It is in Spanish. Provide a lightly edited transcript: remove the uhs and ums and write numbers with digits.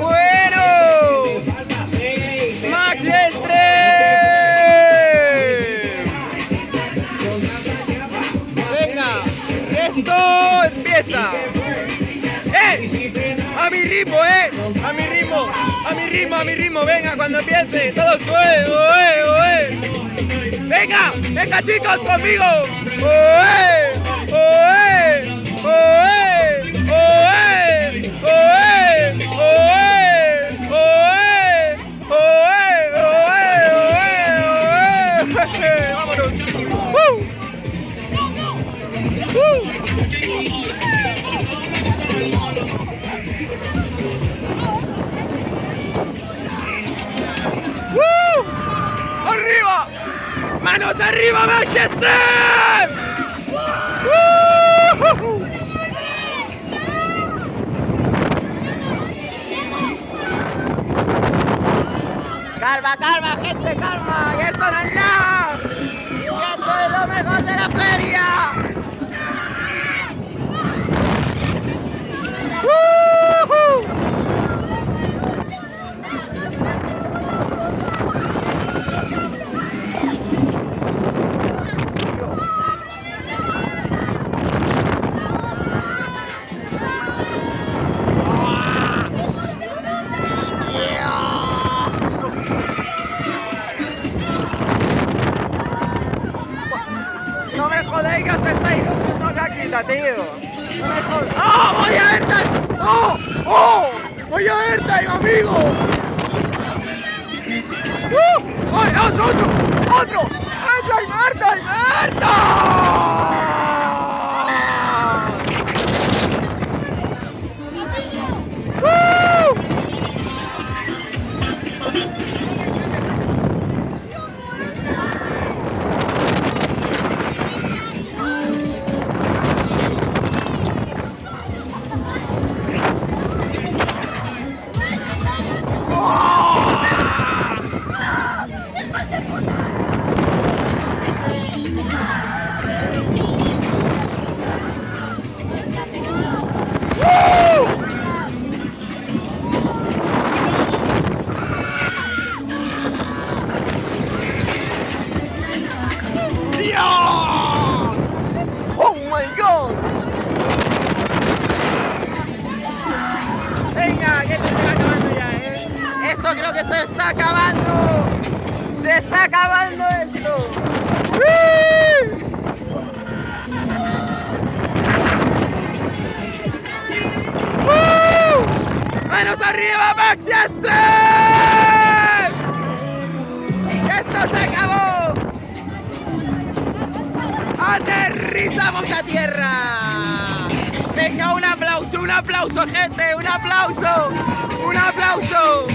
Bueno, Maxi Venga, esto empieza. A mi ritmo, a mi ritmo, a mi ritmo, a mi ritmo. Venga, cuando empiece, todo suelo, Venga, venga chicos, conmigo. Vámonos. ¡Arriba! ¡Manos arriba, Manchester! Calma, calma, gente, calma. Que esto no es nada. Que esto es lo mejor de la feria. No me jodéis que os estáis rompiendo caquita, tío. No me jodéis. ¡Oh, voy a Airtime! ¡Oh! ¡Oh! ¡Voy a Airtime, amigo! ¡Ay, otro, otro! ¡Otro! ¡Airtime, Airtime, Airtime! ¡Oh my god! Venga, que esto se va acabando ya, Esto creo que se está acabando. Se está acabando esto. ¡Manos arriba, Manchester! ¡Esto se acabó! ¡Aterrizamos a tierra! Venga, un aplauso, gente, un aplauso, un aplauso.